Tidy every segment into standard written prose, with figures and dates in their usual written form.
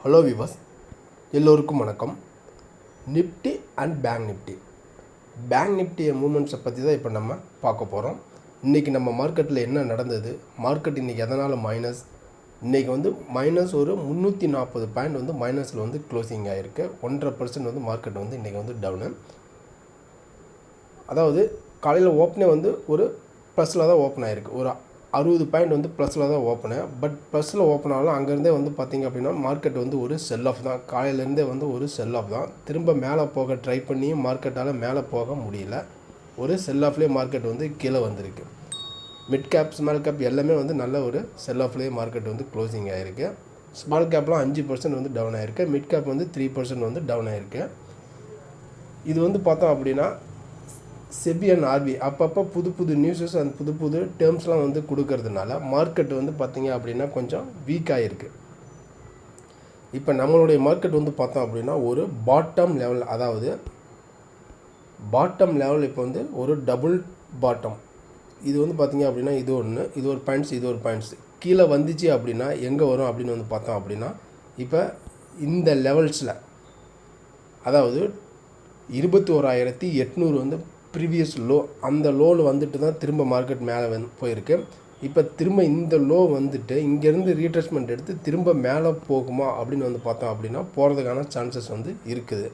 Hello விவஸ், எல்லோருக்கும் வணக்கம். Nifty and bank நிஃப்டியை மூமெண்ட்ஸை பற்றி தான் இப்போ நம்ம பார்க்க போகிறோம். இன்றைக்கி நம்ம மார்க்கெட்டில் என்ன நடந்தது, மார்க்கெட் இன்றைக்கி எதனால் மைனஸ், இன்றைக்கி வந்து மைனஸ் ஒரு 340 பாயிண்ட் வந்து மைனஸில் வந்து க்ளோசிங் ஆகிருக்கு. 1.5% வந்து மார்க்கெட் வந்து இன்றைக்கி வந்து டவுனு. அதாவது காலையில் ஓப்பனே வந்து ஒரு ப்ளஸில் தான் ஓப்பன் ஆகிருக்கு. ஒரு 60 பாயிண்ட் வந்து ப்ளஸில் தான் ஓப்பனு. பட் ப்ளஸில் ஓப்பன் ஆகலாம். அங்கேருந்தே வந்து பார்த்திங்க அப்படின்னா மார்க்கெட் வந்து ஒரு செல் ஆஃப் தான். காலையிலேருந்தே வந்து ஒரு செல் ஆஃப் தான். திரும்ப மேலே போக ட்ரை பண்ணியும் மார்க்கெட்டால் மேலே போக முடியல. ஒரு செல் ஆஃப்லேயே மார்க்கெட் வந்து கீழே வந்திருக்கு. மிட் கேப், ஸ்மால் கேப் எல்லாமே வந்து நல்ல ஒரு செல் ஆஃப்லேயே மார்க்கெட் வந்து க்ளோசிங் ஆகிருக்கு. ஸ்மால் கேப்லாம் 5% வந்து டவுன் ஆகிருக்கு. மிட் கேப் வந்து 3% வந்து டவுன் ஆகிருக்கு. இது வந்து பார்த்தோம் அப்படின்னா செபி அண்ட் ஆர்பி அப்பப்போ புது நியூஸஸ் அண்ட் புது டேர்ம்ஸ்லாம் வந்து கொடுக்கறதுனால மார்க்கெட் வந்து பார்த்திங்க அப்படின்னா கொஞ்சம் வீக்காக இருக்குது. இப்போ நம்மளுடைய மார்க்கெட் வந்து பார்த்தோம் அப்படின்னா ஒரு பாட்டம் லெவல், அதாவது பாட்டம் லெவல் இப்போ வந்து ஒரு டபுள் பாட்டம். இது வந்து பார்த்திங்க அப்படின்னா இது ஒன்று, இது ஒரு பாயிண்ட்ஸ், இது ஒரு பாயிண்ட்ஸ். கீழே வந்துச்சு அப்படின்னா எங்கே வரும் அப்படின்னு வந்து பார்த்தோம் அப்படின்னா இப்போ இந்த லெவல்ஸில், அதாவது 21,800 வந்து ப்ரீவியஸ் லோ, அந்த லோவில் வந்துட்டு தான் திரும்ப மார்க்கெட் மேலே போயிருக்கு. இப்போ திரும்ப இந்த லோ வந்துட்டு இங்கேருந்து ரீட்ரேஸ்மெண்ட் எடுத்து திரும்ப மேலே போகுமா அப்படின்னு வந்து பார்த்தோம் அப்படின்னா போகிறதுக்கான சான்சஸ் வந்து இருக்குது.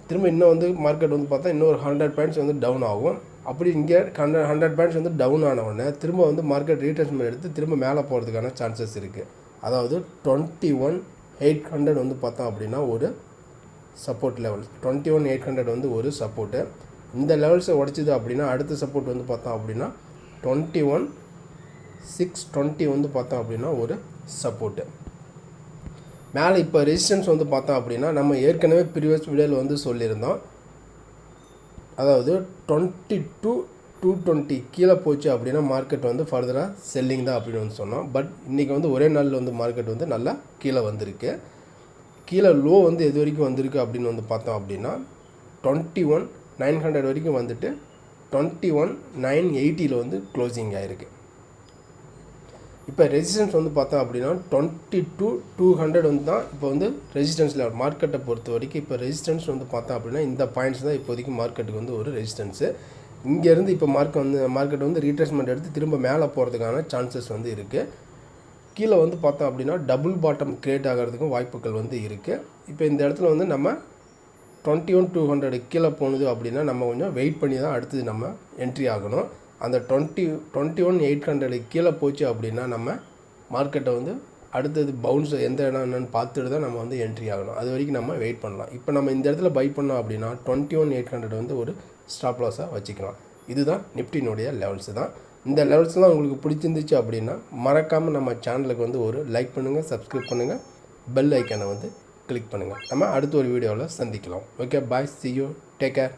திரும்ப இன்னும் வந்து மார்க்கெட் வந்து பார்த்தா இன்னும் ஒரு 100 பாயிண்ட்ஸ் வந்து டவுன் ஆகும். அப்படி இங்கே 100 பாயிண்ட்ஸ் வந்து டவுன் ஆனவுடனே திரும்ப வந்து மார்க்கெட் ரீட்ரேஸ்மெண்ட் எடுத்து திரும்ப மேலே போகிறதுக்கான சான்சஸ் இருக்குது. அதாவது 21,800 வந்து பார்த்தோம் அப்படின்னா ஒரு சப்போர்ட் லெவல். 21,800 வந்து ஒரு சப்போர்ட்டு. இந்த லெவல்ஸை உடைச்சிது அப்படின்னா அடுத்த சப்போர்ட் வந்து பார்த்தோம் அப்படின்னா 21,620 வந்து பார்த்தோம் அப்படின்னா ஒரு சப்போர்ட்டு. மேலே இப்போ ரெசிஸ்டன்ஸ் வந்து பார்த்தோம் அப்படின்னா நம்ம ஏற்கனவே ப்ரீவியஸ் வீடியோவில் வந்து சொல்லியிருந்தோம். அதாவது 22,220 கீழே போச்சு அப்படின்னா மார்க்கெட் வந்து ஃபர்தராக செல்லிங் தான் அப்படின்னு வந்து சொன்னோம். பட் இன்றைக்கி வந்து ஒரே நாளில் வந்து மார்க்கெட் வந்து நல்லா கீழே வந்திருக்கு. கீழே லோ வந்து எது வரைக்கும் வந்திருக்கு அப்படின்னு வந்து பார்த்தோம் அப்படின்னா 21,900 வரைக்கும் வந்துட்டு 21,980 வந்து க்ளோசிங் ஆகிருக்கு. இப்போ ரெசிஸ்டன்ஸ் வந்து பார்த்தோம் அப்படின்னா 22,200 வந்து தான் இப்போ வந்து ரெசிஸ்டன்ஸ் லெவல் மார்க்கெட்டை பொறுத்த வரைக்கும். இப்போ ரெசிஸ்டன்ஸ் வந்து பார்த்தோம் அப்படின்னா இந்த பாயிண்ட்ஸ் தான் இப்போதைக்கு மார்க்கெட்டுக்கு வந்து ஒரு ரெசிஸ்டன்ஸு. இங்கேருந்து இப்போ மார்க்கெட் வந்து ரீட்ரேஸ்மெண்ட் எடுத்து திரும்ப மேலே போகிறதுக்கான சான்சஸ் வந்து இருக்குது. கீழே வந்து பார்த்தோம் அப்படின்னா டபுள் பாட்டம் கிரியேட் ஆகிறதுக்கும் வாய்ப்புகள் வந்து இருக்குது. இப்போ இந்த இடத்துல வந்து நம்ம 21,200 கீழே போனது அப்படின்னா நம்ம கொஞ்சம் வெயிட் பண்ணி தான் அடுத்தது நம்ம என்ட்ரி ஆகணும். அந்த 21,800 கீழே போச்சு அப்படின்னா நம்ம மார்க்கெட்டை வந்து அடுத்தது பவுன்ஸ் எந்த இடம் என்னென்னு பார்த்துட்டு தான் நம்ம வந்து என்ட்ரி ஆகணும். அது வரைக்கும் நம்ம வெயிட் பண்ணலாம். இப்போ நம்ம இந்த இடத்துல பை பண்ணோம் அப்படின்னா 21,800 வந்து ஒரு ஸ்டாப் லாஸாக வச்சுக்கலாம். இதுதான் நிஃப்டினுடைய லெவல்ஸு தான். இந்த லெவல்ஸ்லாம் உங்களுக்கு பிடிச்சிருந்துச்சு அப்படின்னா மறக்காமல் நம்ம சேனலுக்கு வந்து ஒரு லைக் பண்ணுங்கள், சப்ஸ்கிரைப் பண்ணுங்கள், பெல் ஐக்கானை வந்து கிளிக் பண்ணுங்கள். நம்ம அடுத்த ஒரு வீடியோவில் சந்திக்கலாம். Okay, bye, see you, take care.